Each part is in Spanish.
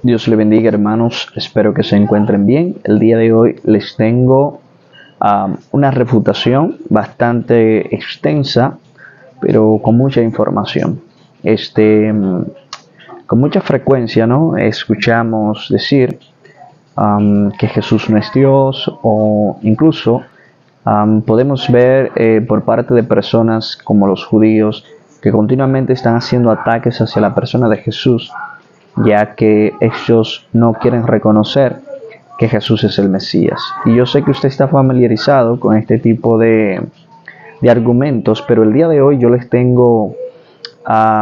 Dios le bendiga, hermanos, espero que se encuentren bien. El día de hoy les tengo una refutación bastante extensa, pero con mucha información. Con mucha frecuencia, ¿no? Escuchamos decir que Jesús no es Dios, o incluso podemos ver por parte de personas como los judíos que continuamente están haciendo ataques hacia la persona de Jesús, ya que ellos no quieren reconocer que Jesús es el Mesías. Y yo sé que usted está familiarizado con este tipo de argumentos, pero el día de hoy yo les tengo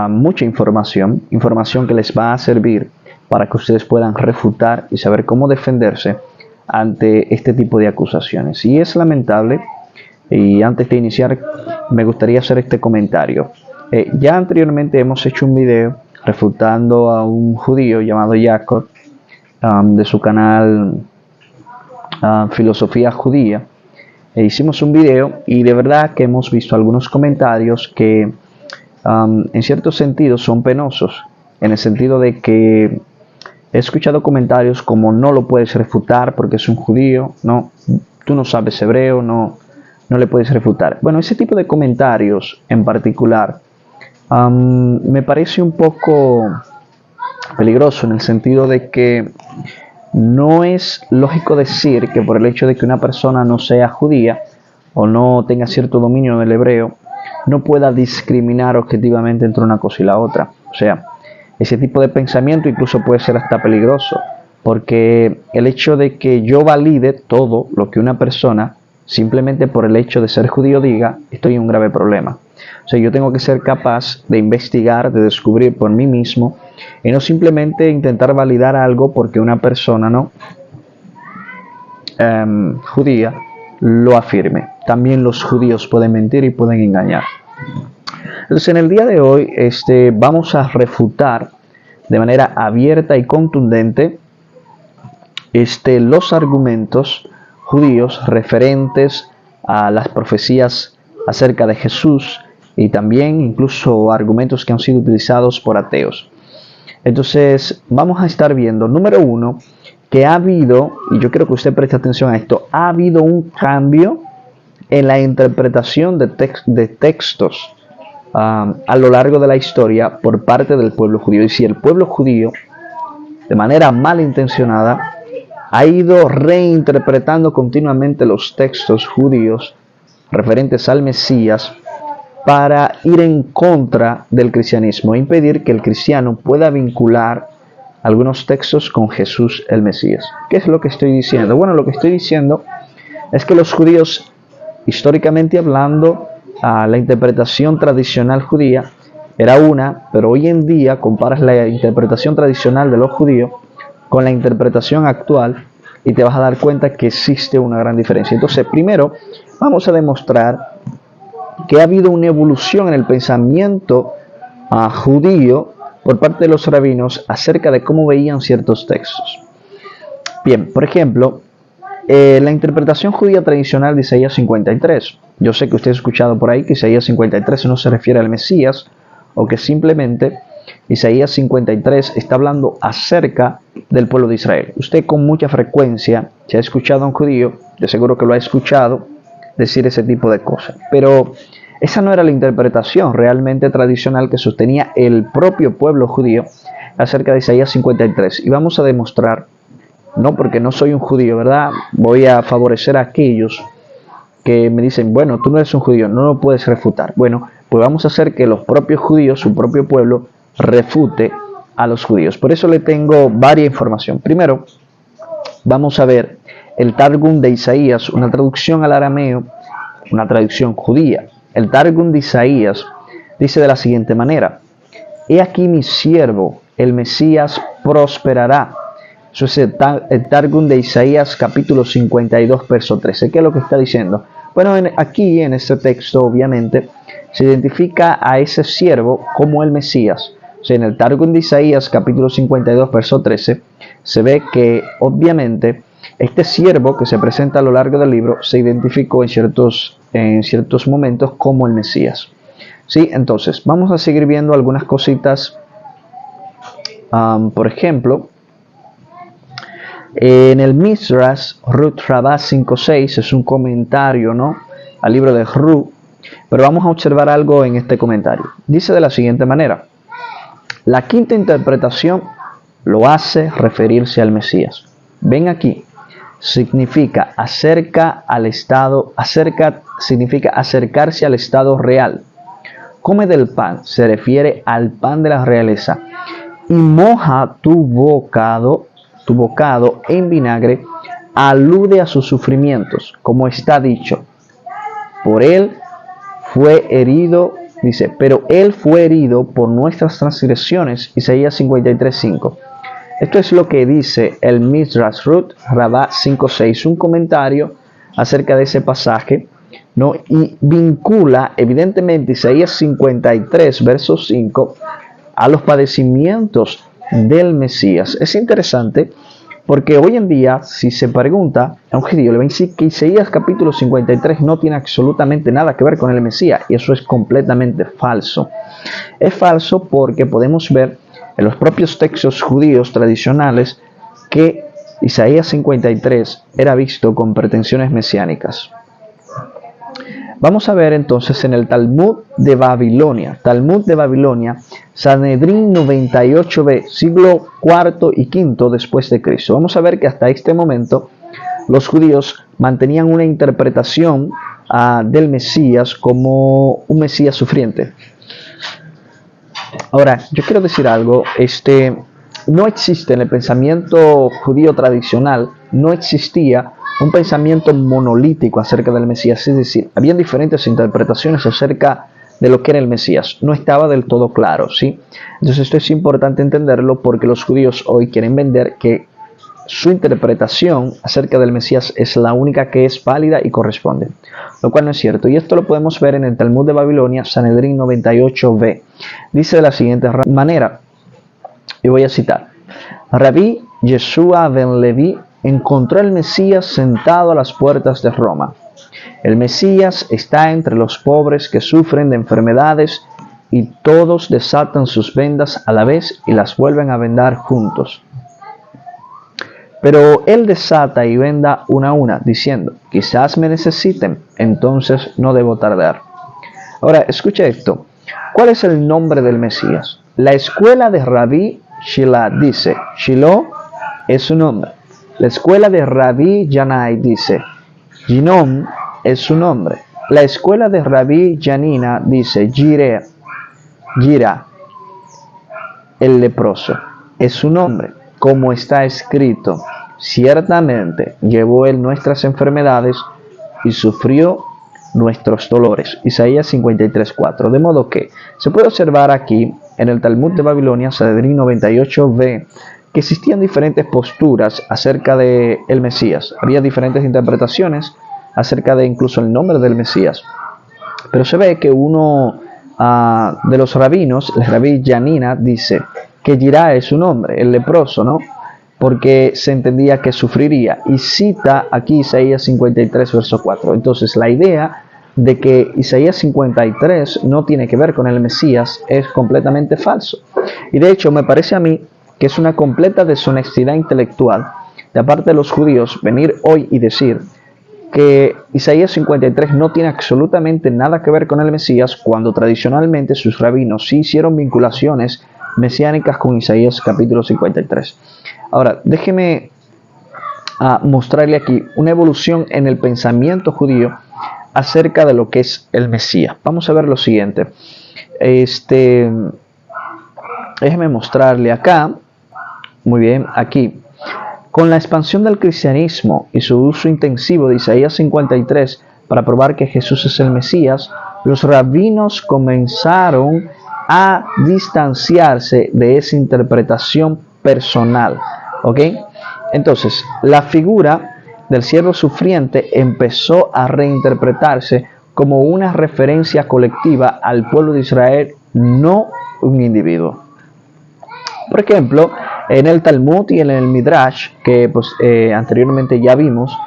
mucha información que les va a servir para que ustedes puedan refutar y saber cómo defenderse ante este tipo de acusaciones. Y es lamentable, y antes de iniciar me gustaría hacer este comentario. Ya anteriormente hemos hecho un video refutando a un judío llamado Jacob, de su canal Filosofía Judía. Hicimos un video y de verdad que hemos visto algunos comentarios que en cierto sentido son penosos, en el sentido de que he escuchado comentarios como: no lo puedes refutar porque es un judío, no, tú no sabes hebreo, no le puedes refutar. Bueno, ese tipo de comentarios en particular me parece un poco peligroso, en el sentido de que no es lógico decir que por el hecho de que una persona no sea judía o no tenga cierto dominio del hebreo, no pueda discriminar objetivamente entre una cosa y la otra. O sea, ese tipo de pensamiento incluso puede ser hasta peligroso, porque el hecho de que yo valide todo lo que una persona, simplemente por el hecho de ser judío, diga, estoy en un grave problema. O sea, yo tengo que ser capaz de investigar, de descubrir por mí mismo, y no simplemente intentar validar algo porque una persona judía lo afirme. También los judíos pueden mentir y pueden engañar. Entonces, en el día de hoy vamos a refutar de manera abierta y contundente los argumentos judíos referentes a las profecías acerca de Jesús, y también incluso argumentos que han sido utilizados por ateos. Entonces vamos a estar viendo, número uno, que ha habido, y yo quiero que usted preste atención a esto, ha habido un cambio en la interpretación de textos a lo largo de la historia por parte del pueblo judío. Y si el pueblo judío, de manera malintencionada, ha ido reinterpretando continuamente los textos judíos referentes al Mesías para ir en contra del cristianismo e impedir que el cristiano pueda vincular algunos textos con Jesús el Mesías. ¿Qué es lo que estoy diciendo? Bueno, lo que estoy diciendo es que los judíos, históricamente hablando, la interpretación tradicional judía era una, pero hoy en día comparas la interpretación tradicional de los judíos con la interpretación actual y te vas a dar cuenta que existe una gran diferencia. Entonces, primero vamos a demostrar que ha habido una evolución en el pensamiento judío por parte de los rabinos acerca de cómo veían ciertos textos. Bien, por ejemplo, la interpretación judía tradicional de Isaías 53. Yo sé que usted ha escuchado por ahí que Isaías 53 no se refiere al Mesías, o que simplemente Isaías 53 está hablando acerca del pueblo de Israel. Usted con mucha frecuencia, si ha escuchado a un judío, de seguro que lo ha escuchado decir ese tipo de cosas. Pero esa no era la interpretación realmente tradicional que sostenía el propio pueblo judío acerca de Isaías 53. Y vamos a demostrar, no porque no soy un judío, ¿verdad? Voy a favorecer a aquellos que me dicen, bueno, tú no eres un judío, no lo puedes refutar. Bueno, pues vamos a hacer que los propios judíos, su propio pueblo, refute a los judíos. Por eso le tengo varias información. Primero, vamos a ver el Targum de Isaías, una traducción al arameo, una traducción judía. El Targum de Isaías dice de la siguiente manera: he aquí mi siervo, el Mesías prosperará. Eso es el Targum de Isaías capítulo 52, verso 13. ¿Qué es lo que está diciendo? Bueno, aquí en este texto obviamente se identifica a ese siervo como el Mesías. O sea, en el Targum de Isaías capítulo 52, verso 13, se ve que obviamente este siervo que se presenta a lo largo del libro se identificó en ciertos momentos como el Mesías. ¿Sí? Entonces, vamos a seguir viendo algunas cositas. Por ejemplo, En el Midrash Ruth Rabbah 5.6 es un comentario, ¿no?, al libro de Ruth, pero vamos a observar algo en este comentario. Dice de la siguiente manera: la quinta interpretación lo hace referirse al Mesías. Ven aquí, significa significa acercarse al estado real. Come del pan, se refiere al pan de la realeza. Y moja tu bocado en vinagre, alude a sus sufrimientos, como está dicho. Por él fue herido, dice, pero él fue herido por nuestras transgresiones, Isaías 53.5. Esto es lo que dice el Midrash Ruth Rabbah 5.6, un comentario acerca de ese pasaje, ¿no?, y vincula evidentemente Isaías 53, verso 5, a los padecimientos del Mesías. Es interesante porque hoy en día, si se pregunta a un judío, le va a decir que Isaías capítulo 53 no tiene absolutamente nada que ver con el Mesías, y eso es completamente falso. Es falso porque podemos ver en los propios textos judíos tradicionales que Isaías 53 era visto con pretensiones mesiánicas. Vamos a ver entonces en el Talmud de Babilonia, Sanedrín 98b, siglo IV y V después de Cristo. Vamos a ver que hasta este momento los judíos mantenían una interpretación del Mesías como un Mesías sufriente. Ahora, yo quiero decir algo, no existe en el pensamiento judío tradicional, no existía un pensamiento monolítico acerca del Mesías, es decir, había diferentes interpretaciones acerca de lo que era el Mesías, no estaba del todo claro, ¿sí? Entonces esto es importante entenderlo porque los judíos hoy quieren vender que su interpretación acerca del Mesías es la única que es válida y corresponde, lo cual no es cierto, y esto lo podemos ver en el Talmud de Babilonia, Sanedrín 98b. Dice de la siguiente manera, y voy a citar: Rabí Yeshua ben Levi encontró al Mesías sentado a las puertas de Roma. El Mesías está entre los pobres que sufren de enfermedades y todos desatan sus vendas a la vez y las vuelven a vendar juntos. Pero él desata y venda una a una, diciendo: quizás me necesiten, entonces no debo tardar. Ahora, escucha esto. ¿Cuál es el nombre del Mesías? La escuela de Rabí Shila dice: Shiloh es su nombre. La escuela de Rabí Yanai dice: Ginom es su nombre. La escuela de Rabí Yanina dice: Gira, el leproso, es su nombre, como está escrito: ciertamente llevó él nuestras enfermedades y sufrió nuestros dolores. Isaías 53.4. De modo que se puede observar aquí en el Talmud de Babilonia, Sanedrín 98b, que existían diferentes posturas acerca del Mesías. Había diferentes interpretaciones acerca de incluso el nombre del Mesías. Pero se ve que uno de los rabinos, el rabí Yanina, dice que Jirá es su nombre, el leproso, ¿no?, porque se entendía que sufriría. Y cita aquí Isaías 53, verso 4. Entonces la idea de que Isaías 53 no tiene que ver con el Mesías es completamente falso. Y de hecho me parece a mí que es una completa deshonestidad intelectual de parte de los judíos venir hoy y decir que Isaías 53 no tiene absolutamente nada que ver con el Mesías, cuando tradicionalmente sus rabinos sí hicieron vinculaciones mesiánicas con Isaías capítulo 53. Ahora, déjeme mostrarle aquí una evolución en el pensamiento judío acerca de lo que es el Mesías. Vamos a ver lo siguiente. Déjeme mostrarle acá. Muy bien, aquí. Con la expansión del cristianismo y su uso intensivo de Isaías 53 para probar que Jesús es el Mesías, los rabinos comenzaron a distanciarse de esa interpretación personal. ¿Ok? Entonces, la figura del siervo sufriente empezó a reinterpretarse como una referencia colectiva al pueblo de Israel, no un individuo. Por ejemplo, en el Talmud y en el Midrash, que anteriormente ya vimos,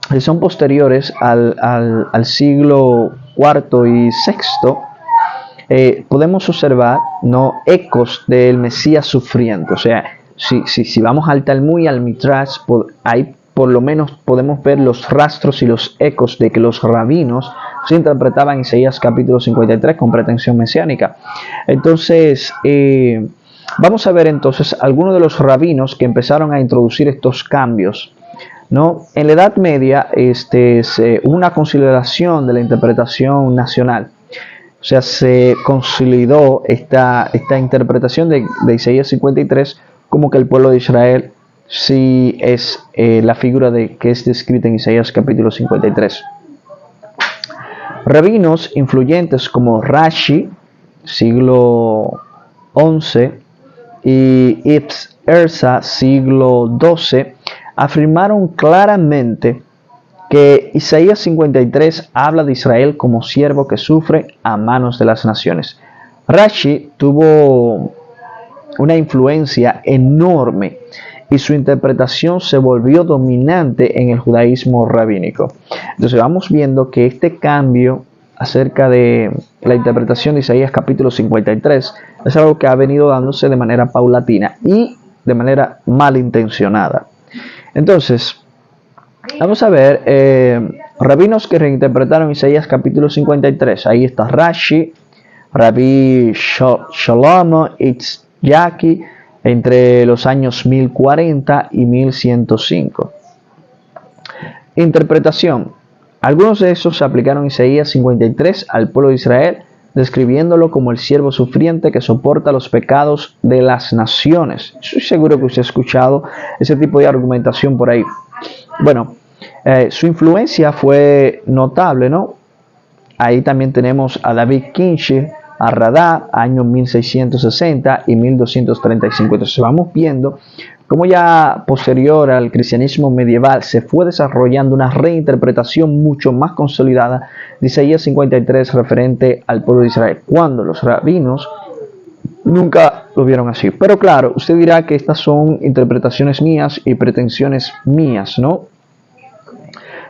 que son posteriores al siglo IV y VI, podemos observar, ¿no?, ecos del Mesías sufriente. O sea, Si vamos al Talmud y al Midrash, ahí por lo menos podemos ver los rastros y los ecos de que los rabinos se interpretaban Isaías capítulo 53 con pretensión mesiánica. Entonces, vamos a ver entonces algunos de los rabinos que empezaron a introducir estos cambios, ¿no? En la Edad Media hubo una consolidación de la interpretación nacional. O sea, se consolidó esta interpretación de Isaías 53 como que el pueblo de Israel sí es la figura que es descrita en Isaías capítulo 53. Rabinos influyentes como Rashi, siglo XI, y Ibn Ezra, siglo XII, afirmaron claramente que Isaías 53 habla de Israel como siervo que sufre a manos de las naciones. Rashi tuvo una influencia enorme y su interpretación se volvió dominante en el judaísmo rabínico. Entonces vamos viendo que este cambio acerca de la interpretación de Isaías capítulo 53 es algo que ha venido dándose de manera paulatina y de manera malintencionada. Entonces, vamos a ver rabinos que reinterpretaron Isaías capítulo 53. Ahí está Rashi, Rabbi Shlomo Itzhaki, entre los años 1040 y 1105. Interpretación. Algunos de esos aplicaron Isaías 53 al pueblo de Israel, describiéndolo como el siervo sufriente que soporta los pecados de las naciones. Estoy seguro que usted ha escuchado ese tipo de argumentación por ahí. Bueno, su influencia fue notable, ¿no? Ahí también tenemos a David Kinshi, a Radá, años 1660 y 1235. Entonces vamos viendo cómo ya posterior al cristianismo medieval se fue desarrollando una reinterpretación mucho más consolidada de Isaías 53 referente al pueblo de Israel, cuando los rabinos nunca lo vieron así. Pero claro, usted dirá que estas son interpretaciones mías y pretensiones mías, ¿no?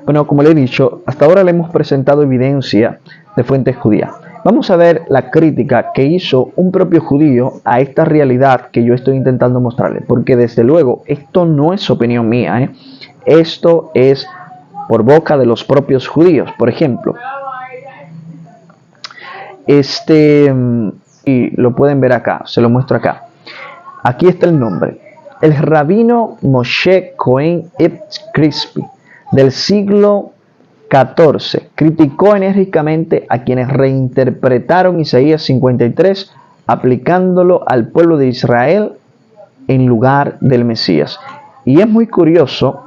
Bueno, como le he dicho, hasta ahora le hemos presentado evidencia de fuentes judías. Vamos a ver la crítica que hizo un propio judío a esta realidad que yo estoy intentando mostrarle. Porque desde luego, esto no es opinión mía, Esto es por boca de los propios judíos. Por ejemplo, y lo pueden ver acá, se lo muestro acá. Aquí está el nombre. El rabino Moshe Cohen Ibn Crispi, del siglo XIV, criticó enérgicamente a quienes reinterpretaron Isaías 53 aplicándolo al pueblo de Israel en lugar del Mesías. Y es muy curioso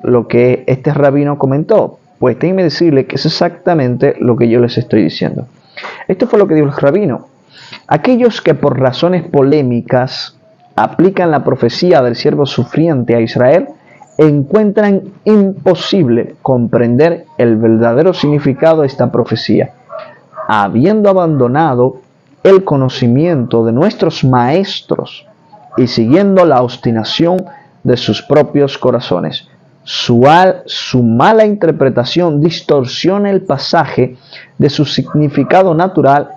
lo que este rabino comentó, pues déjenme decirle que es exactamente lo que yo les estoy diciendo. Esto fue lo que dijo el rabino. Aquellos que por razones polémicas aplican la profecía del siervo sufriente a Israel encuentran imposible comprender el verdadero significado de esta profecía, habiendo abandonado el conocimiento de nuestros maestros y siguiendo la obstinación de sus propios corazones. Su mala interpretación distorsiona el pasaje de su significado natural,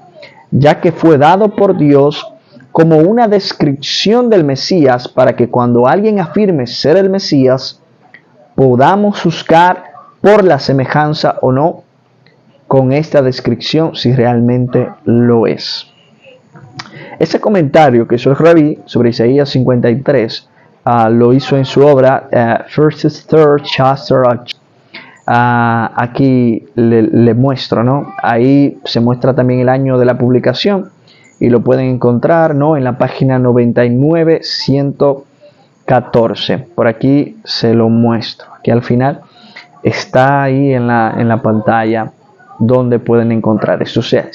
ya que fue dado por Dios como una descripción del Mesías para que cuando alguien afirme ser el Mesías, podamos juzgar por la semejanza o no con esta descripción si realmente lo es. Ese comentario que hizo el rabí sobre Isaías 53 lo hizo en su obra First Third Chapter. Aquí le muestro, ¿no? Ahí se muestra también el año de la publicación y lo pueden encontrar, ¿no?, en la página 99-114. Por aquí se lo muestro. Aquí al final está ahí en la pantalla donde pueden encontrar eso. O sea,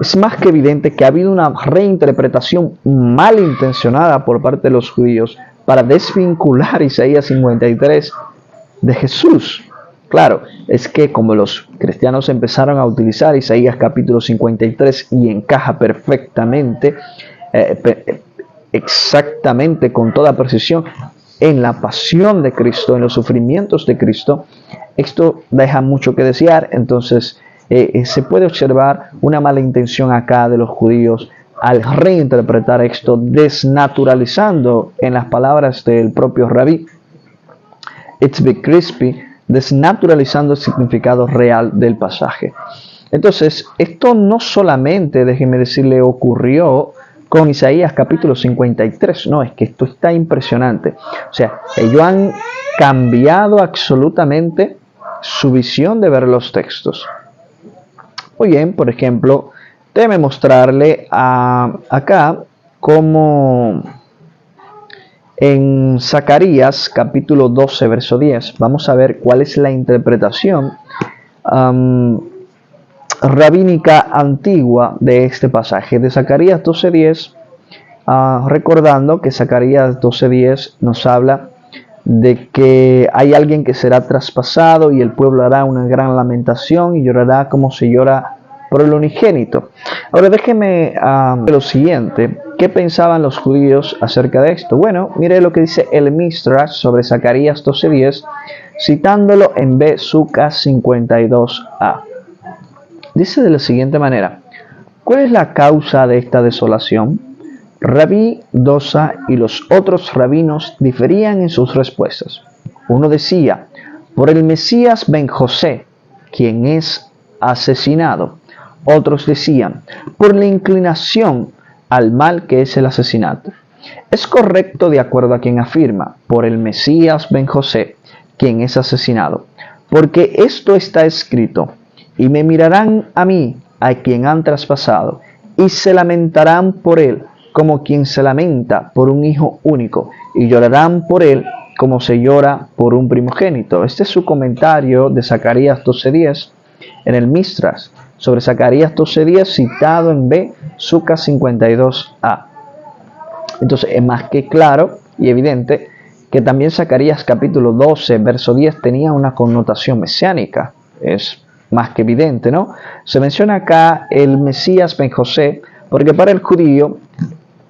es más que evidente que ha habido una reinterpretación malintencionada por parte de los judíos para desvincular Isaías 53 de Jesús. Claro, es que como los cristianos empezaron a utilizar Isaías capítulo 53 y encaja perfectamente, exactamente con toda precisión en la pasión de Cristo, en los sufrimientos de Cristo, esto deja mucho que desear. Entonces se puede observar una mala intención acá de los judíos al reinterpretar esto, desnaturalizando, en las palabras del propio Rabí, It's Big Crispy, desnaturalizando el significado real del pasaje. Entonces, esto no solamente, déjenme decirle, ocurrió con Isaías capítulo 53, no, es que esto está impresionante. O sea, ellos han cambiado absolutamente su visión de ver los textos. Muy bien, por ejemplo, déjeme mostrarle acá cómo en Zacarías capítulo 12, verso 10, vamos a ver cuál es la interpretación rabínica antigua de este pasaje de Zacarías 12:10, recordando que Zacarías 12:10 nos habla de que hay alguien que será traspasado y el pueblo hará una gran lamentación y llorará como se llora por el unigénito. Ahora déjeme lo siguiente, ¿qué pensaban los judíos acerca de esto? Bueno, mire lo que dice el Midrash sobre Zacarías 12:10, citándolo en Besuca 52a. Dice de la siguiente manera: ¿cuál es la causa de esta desolación? Rabí Dosa y los otros rabinos diferían en sus respuestas. Uno decía, por el Mesías Ben José, quien es asesinado. Otros decían, por la inclinación al mal que es el asesinato. Es correcto de acuerdo a quien afirma, por el Mesías Ben José, quien es asesinado. Porque esto está escrito, y me mirarán a mí, a quien han traspasado, y se lamentarán por él, como quien se lamenta por un hijo único, y llorarán por él como se llora por un primogénito. Este es su comentario de Zacarías 12:10 en el Midrash sobre Zacarías 12:10, citado en Besuca 52a. Entonces es más que claro y evidente que también Zacarías capítulo 12, verso 10 tenía una connotación mesiánica. Es más que evidente, ¿no? Se menciona acá el Mesías Ben José, porque para el judío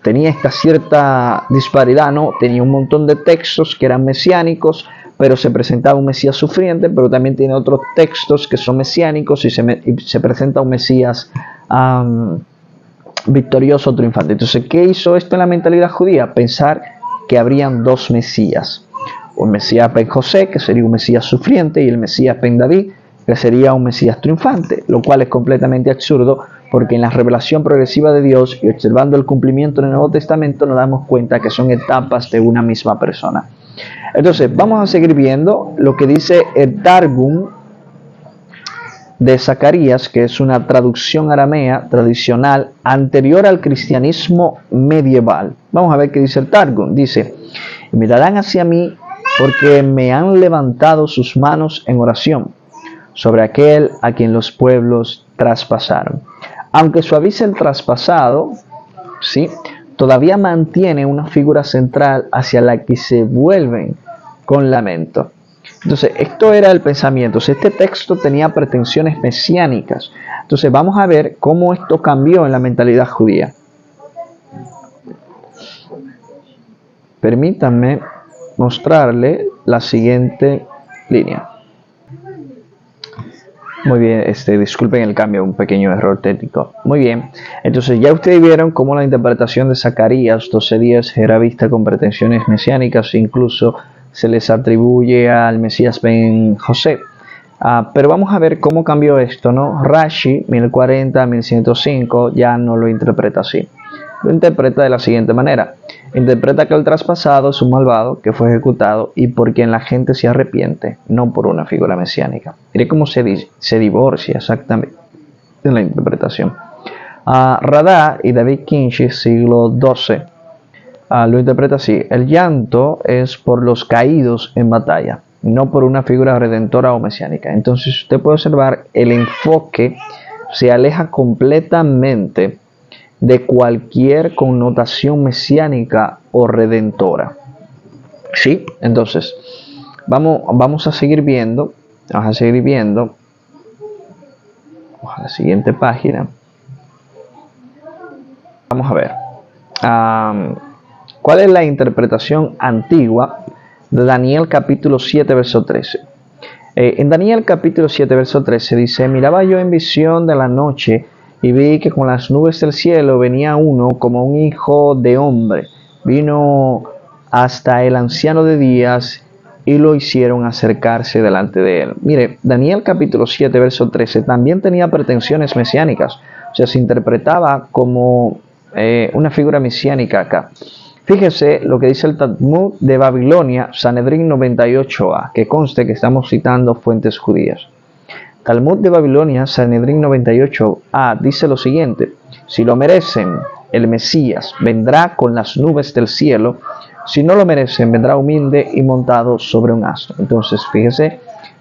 tenía esta cierta disparidad, ¿no? Tenía un montón de textos que eran mesiánicos, pero se presentaba un Mesías sufriente, pero también tiene otros textos que son mesiánicos y se presenta un Mesías victorioso, triunfante. Entonces, ¿qué hizo esto en la mentalidad judía? Pensar que habrían dos Mesías. Un Mesías Ben José, que sería un Mesías sufriente, y el Mesías Ben David, que sería un Mesías triunfante, lo cual es completamente absurdo, porque en la revelación progresiva de Dios y observando el cumplimiento en el Nuevo Testamento nos damos cuenta que son etapas de una misma persona. Entonces, vamos a seguir viendo lo que dice el Targum de Zacarías, que es una traducción aramea tradicional anterior al cristianismo medieval. Vamos a ver qué dice el Targum. Dice, mirarán hacia mí porque me han levantado sus manos en oración sobre aquel a quien los pueblos traspasaron. Aunque suavice el traspasado, ¿sí?, todavía mantiene una figura central hacia la que se vuelven con lamento. Entonces, esto era el pensamiento. Este texto tenía pretensiones mesiánicas. Entonces, vamos a ver cómo esto cambió en la mentalidad judía. Permítanme mostrarle la siguiente línea. Muy bien, disculpen el cambio, un pequeño error técnico. Muy bien, entonces ya ustedes vieron cómo la interpretación de Zacarías 12:10 era vista con pretensiones mesiánicas, incluso se les atribuye al Mesías Ben José. Pero vamos a ver cómo cambió esto, ¿no? Rashi, 1040-1105, ya no lo interpreta así. Lo interpreta de la siguiente manera. Interpreta que el traspasado es un malvado que fue ejecutado y por quien la gente se arrepiente, no por una figura mesiánica. Mire cómo se divorcia exactamente de la interpretación. Radá y David Kinshi, siglo XII, lo interpreta así. El llanto es por los caídos en batalla, no por una figura redentora o mesiánica. Entonces usted puede observar el enfoque se aleja completamente de cualquier connotación mesiánica o redentora. ¿Sí? Entonces, vamos a seguir viendo. Vamos a seguir viendo. A la siguiente página. Vamos a ver. ¿Cuál es la interpretación antigua de Daniel capítulo 7, verso 13? En Daniel capítulo 7, verso 13 dice, miraba yo en visión de la noche, y vi que con las nubes del cielo venía uno como un hijo de hombre. Vino hasta el anciano de días y lo hicieron acercarse delante de él. Mire, Daniel capítulo 7, verso 13, también tenía pretensiones mesiánicas. O sea, se interpretaba como una figura mesiánica acá. Fíjese lo que dice el Talmud de Babilonia, Sanedrín 98a, que conste que estamos citando fuentes judías. Talmud de Babilonia, Sanedrín 98a, dice lo siguiente: si lo merecen, el Mesías vendrá con las nubes del cielo; si no lo merecen, vendrá humilde y montado sobre un asno. Entonces, fíjese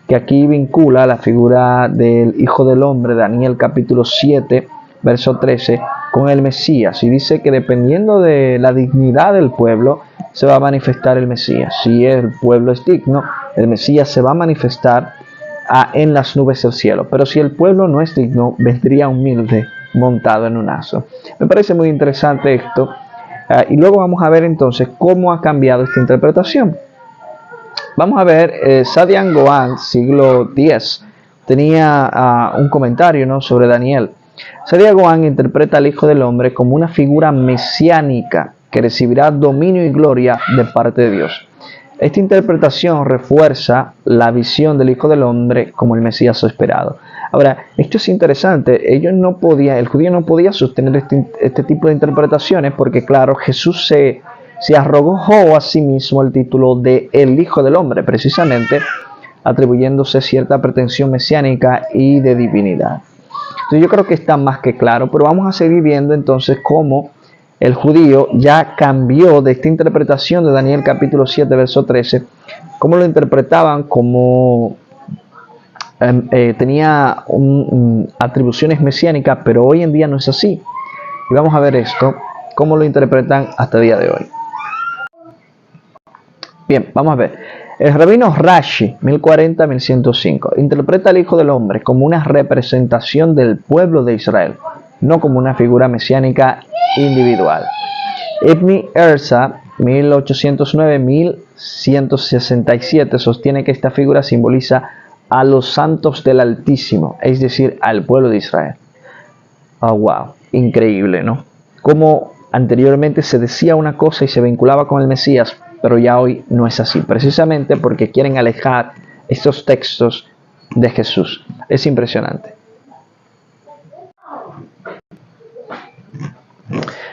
que aquí vincula la figura del Hijo del Hombre, Daniel capítulo 7, verso 13, con el Mesías, y dice que dependiendo de la dignidad del pueblo, se va a manifestar el Mesías. Si el pueblo es digno, el Mesías se va a manifestar en las nubes del cielo. Pero si el pueblo no es digno, vendría humilde montado en un asno. Me parece muy interesante esto. Y luego vamos a ver entonces cómo ha cambiado esta interpretación. Vamos a ver, Sadian Goan, siglo X, tenía un comentario, ¿no?, sobre Daniel. Sadian Goan interpreta al Hijo del Hombre como una figura mesiánica que recibirá dominio y gloria de parte de Dios. Esta interpretación refuerza la visión del Hijo del Hombre como el Mesías esperado. Ahora, esto es interesante. El judío no podía sostener este tipo de interpretaciones porque, claro, Jesús se arrogó a sí mismo el título de el Hijo del Hombre, precisamente atribuyéndose cierta pretensión mesiánica y de divinidad. Entonces yo creo que está más que claro, pero vamos a seguir viendo entonces cómo el judío ya cambió de esta interpretación de Daniel capítulo 7, verso 13, cómo lo interpretaban como tenía atribuciones mesiánicas, pero hoy en día no es así. Y vamos a ver esto, cómo lo interpretan hasta el día de hoy. Bien, vamos a ver. El rabino Rashi, 1040-1105, interpreta al Hijo del Hombre como una representación del pueblo de Israel, no como una figura mesiánica individual. Ibn Erza, 1809-1167, sostiene que esta figura simboliza a los santos del Altísimo, es decir, al pueblo de Israel. Oh, wow, increíble, ¿no? Como anteriormente se decía una cosa y se vinculaba con el Mesías, pero ya hoy no es así, precisamente porque quieren alejar estos textos de Jesús. Es impresionante.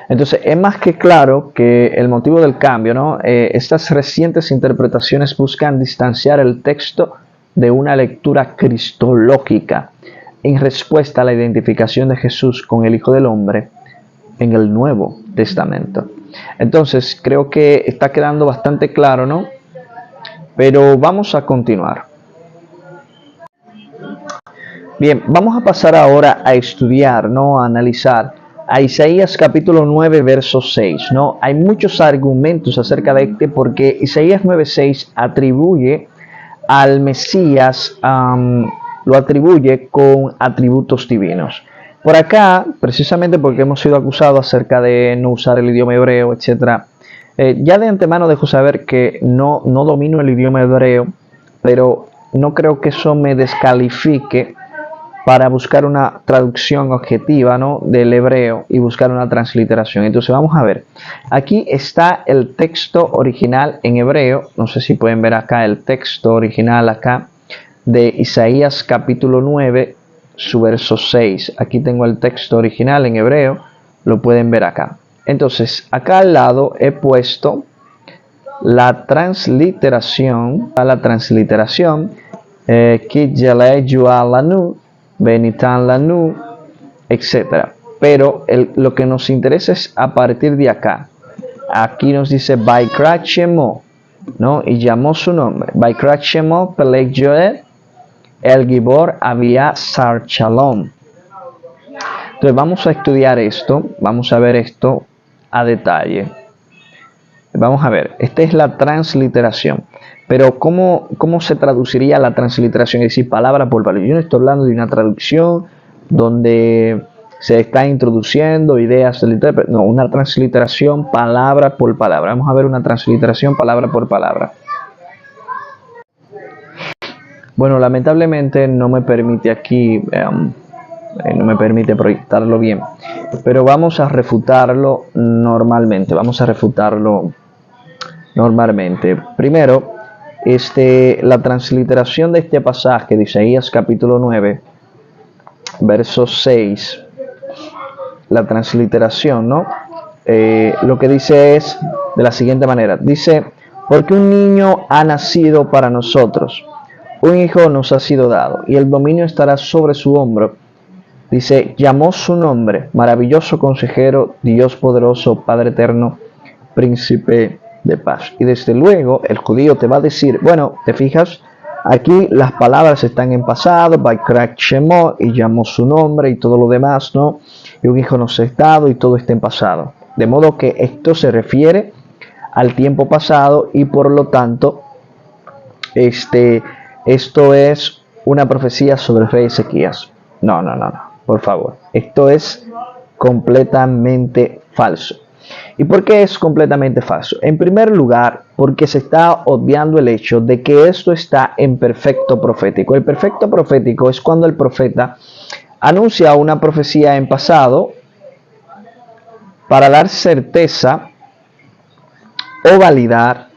Entonces, es más que claro que el motivo del cambio, ¿no? Estas recientes interpretaciones buscan distanciar el texto de una lectura cristológica en respuesta a la identificación de Jesús con el Hijo del Hombre en el Nuevo Testamento. Entonces, creo que está quedando bastante claro, ¿no? Pero vamos a continuar. Bien, vamos a pasar ahora a estudiar, ¿no?, a analizar a Isaías capítulo 9, verso 6, ¿no? Hay muchos argumentos acerca de este porque Isaías 9:6 atribuye al Mesías, lo atribuye con atributos divinos. Por acá, precisamente porque hemos sido acusados acerca de no usar el idioma hebreo, etc. Ya de antemano dejo saber que no domino el idioma hebreo, pero no creo que eso me descalifique para buscar una traducción objetiva, ¿no?, del hebreo y buscar una transliteración. Entonces vamos a ver. Aquí está el texto original en hebreo. No sé si pueden ver acá el texto original acá de Isaías capítulo 9, su verso 6. Aquí tengo el texto original en hebreo. Lo pueden ver acá. Entonces acá al lado he puesto la transliteración. Benitan Lanu, etc. Pero lo que nos interesa es a partir de acá. Aquí nos dice Baikrat Shemo, ¿no? Y llamó su nombre. Baikrat Shemo Peleg Joel El Gibor Avia Sar Shalom. Entonces vamos a estudiar esto. Vamos a ver esto a detalle. Vamos a ver. Esta es la transliteración. Pero ¿cómo se traduciría la transliteración? Es decir, palabra por palabra. Yo no estoy hablando de una traducción donde se está introduciendo ideas del intérprete. No, una transliteración palabra por palabra. Vamos a ver una transliteración palabra por palabra. Bueno, lamentablemente no me permite aquí no me permite proyectarlo bien, pero vamos a refutarlo normalmente. Primero, la transliteración de este pasaje de Isaías capítulo 9, verso 6, la transliteración, ¿no? Lo que dice es de la siguiente manera. Dice, porque un niño ha nacido para nosotros, un hijo nos ha sido dado, y el dominio estará sobre su hombro. Dice, llamó su nombre, maravilloso consejero, Dios poderoso, Padre eterno, príncipe de paz. Y desde luego el judío te va a decir, bueno, te fijas, aquí las palabras están en pasado, Vaikrak Shemo, y llamó su nombre y todo lo demás, ¿no? Y un hijo nos ha dado y todo está en pasado. De modo que esto se refiere al tiempo pasado y por lo tanto, esto es una profecía sobre el rey Ezequías. No, por favor. Esto es completamente falso. ¿Y por qué es completamente falso? En primer lugar, porque se está obviando el hecho de que esto está en perfecto profético. El perfecto profético es cuando el profeta anuncia una profecía en pasado para dar certeza o validar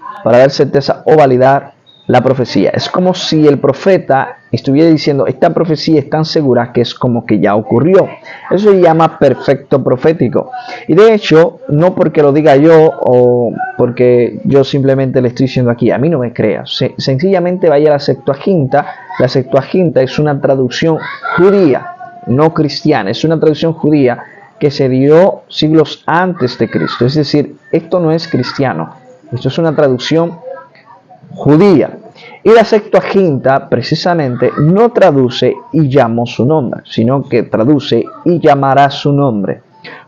la profecía. Es como si el profeta estuviera diciendo, esta profecía es tan segura que es como que ya ocurrió. Eso se llama perfecto profético. Y de hecho, no porque lo diga yo o porque yo simplemente le estoy diciendo aquí, a mí no me creas. Sencillamente vaya a la Septuaginta. La Septuaginta es una traducción judía, no cristiana. Es una traducción judía que se dio siglos antes de Cristo. Es decir, esto no es cristiano. Esto es una traducción judía. Y la Septuaginta precisamente no traduce y llamó su nombre, sino que traduce y llamará su nombre.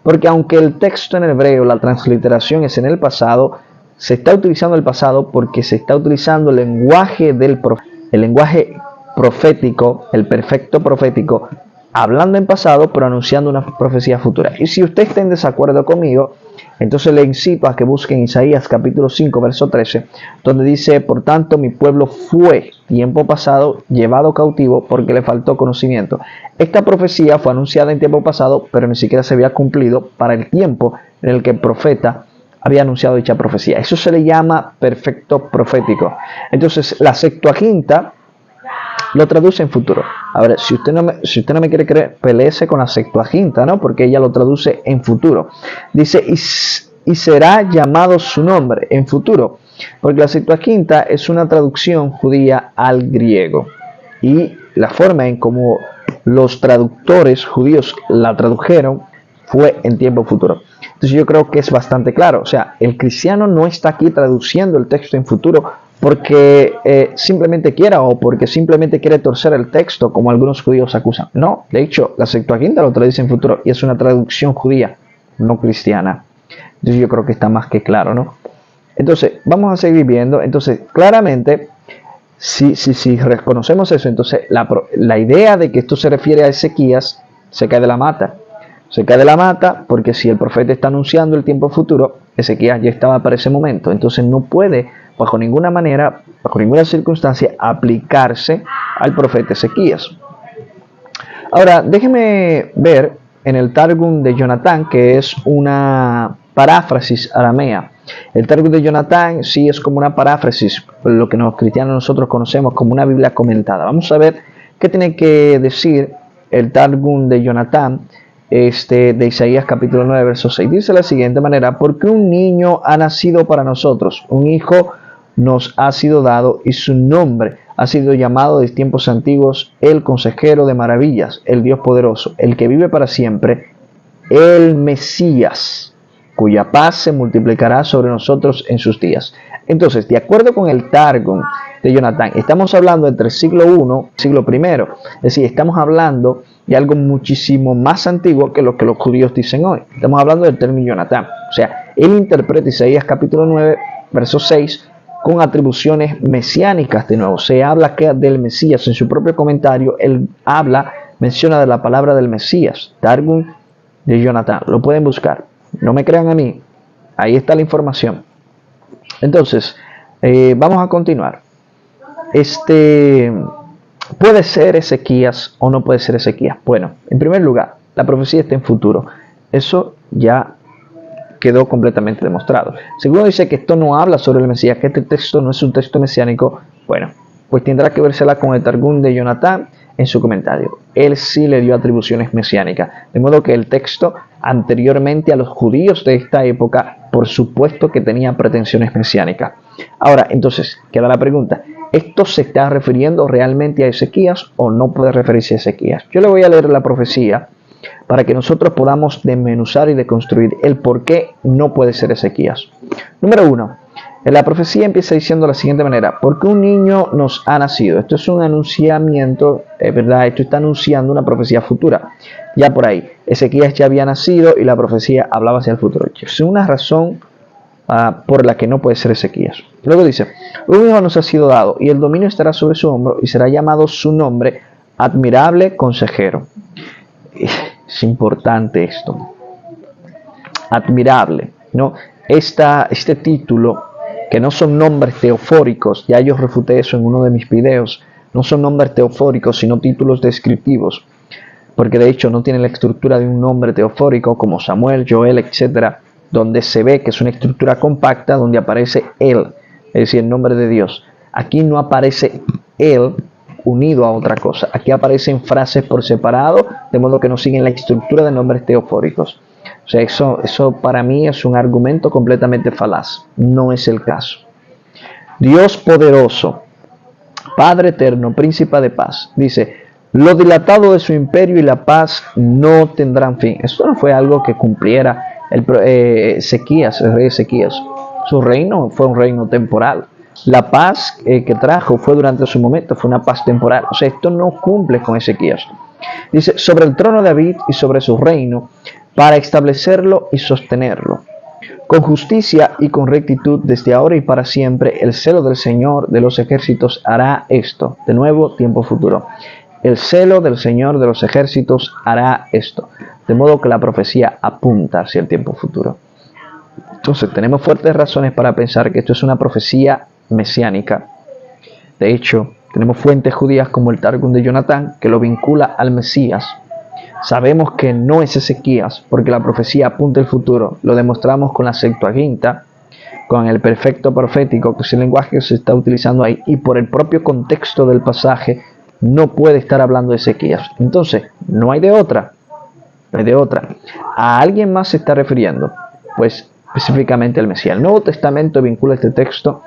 Porque aunque el texto en hebreo, la transliteración es en el pasado, se está utilizando el pasado porque se está utilizando el lenguaje el lenguaje profético, el perfecto profético, hablando en pasado pero anunciando una profecía futura. Y si usted está en desacuerdo conmigo, entonces le incito a que busquen Isaías capítulo 5 verso 13, donde dice, por tanto mi pueblo fue tiempo pasado llevado cautivo porque le faltó conocimiento. Esta profecía fue anunciada en tiempo pasado, pero ni siquiera se había cumplido para el tiempo en el que el profeta había anunciado dicha profecía. Eso se le llama perfecto profético. Entonces la Septuaginta lo traduce en futuro. A ver, si usted no me quiere creer, peleese con la Septuaginta, ¿no? Porque ella lo traduce en futuro. Dice, y será llamado su nombre en futuro. Porque la Septuaginta es una traducción judía al griego. Y la forma en cómo los traductores judíos la tradujeron fue en tiempo futuro. Entonces yo creo que es bastante claro. O sea, el cristiano no está aquí traduciendo el texto en futuro porque simplemente quiera o porque simplemente quiere torcer el texto, como algunos judíos acusan. No, de hecho, la Septuaginta lo traduce en futuro y es una traducción judía, no cristiana. Entonces yo creo que está más que claro, ¿no? Entonces, vamos a seguir viendo. Entonces, claramente, si reconocemos eso, entonces la idea de que esto se refiere a Ezequías se cae de la mata. Se cae de la mata porque si el profeta está anunciando el tiempo futuro, Ezequías ya estaba para ese momento. Entonces no puede, bajo ninguna manera, bajo ninguna circunstancia, aplicarse al profeta Ezequías. Ahora, déjeme ver en el Targum de Jonatán, que es una paráfrasis aramea. El Targum de Jonatán sí es como una paráfrasis, lo que los cristianos nosotros conocemos como una Biblia comentada. Vamos a ver qué tiene que decir el Targum de Jonatán de Isaías capítulo 9 verso 6. Dice de la siguiente manera, porque un niño ha nacido para nosotros, un hijo nos ha sido dado y su nombre ha sido llamado desde tiempos antiguos el consejero de maravillas, el Dios poderoso, el que vive para siempre, el Mesías, cuya paz se multiplicará sobre nosotros en sus días. Entonces, de acuerdo con el Targum de Jonatán, estamos hablando entre el siglo I y siglo I, es decir, estamos hablando de algo muchísimo más antiguo que lo que los judíos dicen hoy. Estamos hablando del término Jonatán. O sea, él interpreta Isaías capítulo 9, verso 6, con atribuciones mesiánicas de nuevo. Se habla que del Mesías. En su propio comentario, él menciona de la palabra del Mesías. Targum de Jonatán. Lo pueden buscar. No me crean a mí. Ahí está la información. Entonces, vamos a continuar. ¿Puede ser Ezequías o no puede ser Ezequías? Bueno, en primer lugar, la profecía está en futuro. Eso ya quedó completamente demostrado. Segundo, dice que esto no habla sobre el Mesías, que este texto no es un texto mesiánico. Bueno, pues tendrá que vérsela con el Targum de Jonatán en su comentario. Él sí le dio atribuciones mesiánicas, de modo que el texto anteriormente a los judíos de esta época, por supuesto que tenía pretensiones mesiánicas. Ahora, entonces, queda la pregunta, ¿esto se está refiriendo realmente a Ezequías o no puede referirse a Ezequías? Yo le voy a leer la profecía para que nosotros podamos desmenuzar y deconstruir el por qué no puede ser Ezequías. Número 1. La profecía empieza diciendo de la siguiente manera: porque un niño nos ha nacido. Esto es un anunciamiento, ¿verdad? Esto está anunciando una profecía futura. Ya por ahí, Ezequías ya había nacido y la profecía hablaba hacia el futuro. Es una razón por la que no puede ser Ezequías. Luego dice: un hijo nos ha sido dado y el dominio estará sobre su hombro y será llamado su nombre Admirable Consejero. Es importante esto. Admirable, ¿no? Este título, que no son nombres teofóricos, ya yo refuté eso en uno de mis videos, no son nombres teofóricos, sino títulos descriptivos, porque de hecho no tiene la estructura de un nombre teofórico como Samuel, Joel, etc., donde se ve que es una estructura compacta donde aparece él, es decir, el nombre de Dios. Aquí no aparece él unido a otra cosa. Aquí aparecen frases por separado, de modo que no siguen la estructura de nombres teofóricos. O sea, eso para mí es un argumento completamente falaz. No es el caso. Dios poderoso, Padre eterno, príncipe de paz, dice: lo dilatado de su imperio y la paz no tendrán fin. Esto no fue algo que cumpliera Ezequías, el rey Ezequías. Su reino fue un reino temporal. La paz que trajo fue durante su momento, fue una paz temporal. O sea, esto no cumple con Ezequías. Dice: sobre el trono de David y sobre su reino, para establecerlo y sostenerlo, con justicia y con rectitud desde ahora y para siempre. El celo del Señor de los ejércitos hará esto. De nuevo, tiempo futuro. El celo del Señor de los ejércitos hará esto. De modo que la profecía apunta hacia el tiempo futuro. Entonces, tenemos fuertes razones para pensar que esto es una profecía mesiánica. De hecho, tenemos fuentes judías como el Targum de Jonatán que lo vincula al Mesías. Sabemos que no es Ezequías porque la profecía apunta al futuro. Lo demostramos con la Septuaginta, con el perfecto profético, que es el lenguaje que se está utilizando ahí, y por el propio contexto del pasaje no puede estar hablando de Ezequías. Entonces, no hay de otra. No hay de otra. ¿A alguien más se está refiriendo? Pues específicamente al Mesías. El Nuevo Testamento vincula este texto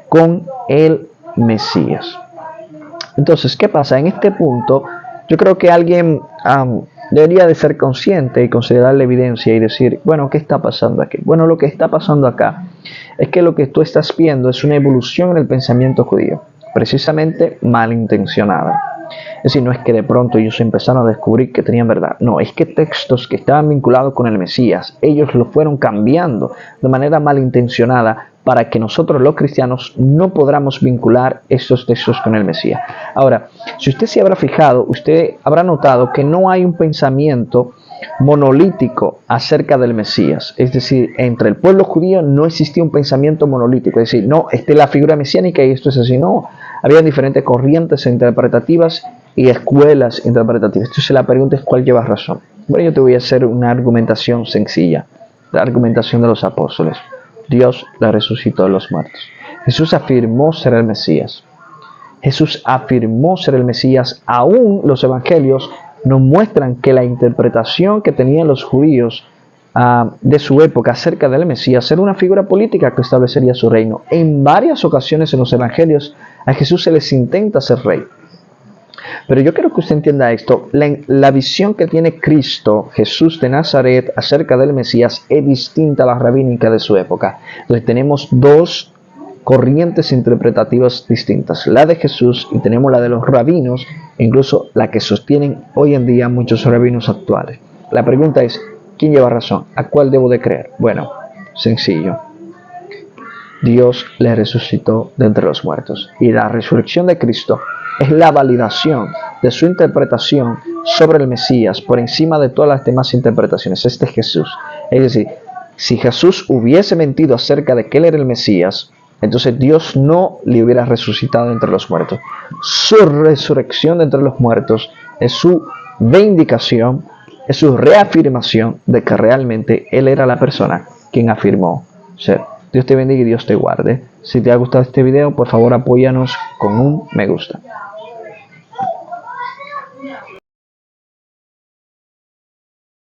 con el Mesías. Entonces, ¿qué pasa? En este punto, yo creo que alguien debería de ser consciente y considerar la evidencia y decir: bueno, ¿qué está pasando aquí? Bueno, lo que está pasando acá es que lo que tú estás viendo es una evolución en el pensamiento judío, precisamente malintencionada. Es decir, no es que de pronto ellos empezaron a descubrir que tenían verdad. No, es que textos que estaban vinculados con el Mesías, ellos lo fueron cambiando de manera malintencionada para que nosotros los cristianos no podamos vincular estos textos con el Mesías. Ahora, si usted se habrá fijado, usted habrá notado que no hay un pensamiento monolítico acerca del Mesías. Es decir, entre el pueblo judío no existía un pensamiento monolítico. Es decir, no, esta es la figura mesiánica y esto es así. No, había diferentes corrientes interpretativas y escuelas interpretativas. Entonces la pregunta es: ¿cuál lleva razón? Bueno, yo te voy a hacer una argumentación sencilla. La argumentación de los apóstoles. Dios la resucitó de los muertos. Jesús afirmó ser el Mesías. Jesús afirmó ser el Mesías. Aún los evangelios nos muestran que la interpretación que tenían los judíos de su época acerca del Mesías era una figura política que establecería su reino. En varias ocasiones en los evangelios a Jesús se les intenta ser rey. Pero yo quiero que usted entienda esto: la visión que tiene Cristo, Jesús de Nazaret, acerca del Mesías es distinta a la rabínica de su época. Entonces tenemos dos corrientes interpretativas distintas: la de Jesús y tenemos la de los rabinos, incluso la que sostienen hoy en día muchos rabinos actuales. La pregunta es: ¿quién lleva razón? ¿A cuál debo de creer? Bueno, sencillo. Dios le resucitó de entre los muertos y la resurrección de Cristo es la validación de su interpretación sobre el Mesías por encima de todas las demás interpretaciones. Este es Jesús. Es decir, si Jesús hubiese mentido acerca de que él era el Mesías, entonces Dios no le hubiera resucitado entre los muertos. Su resurrección de entre los muertos es su vindicación, es su reafirmación de que realmente Él era la persona quien afirmó ser. Dios te bendiga y Dios te guarde. Si te ha gustado este video, por favor apóyanos con un me gusta.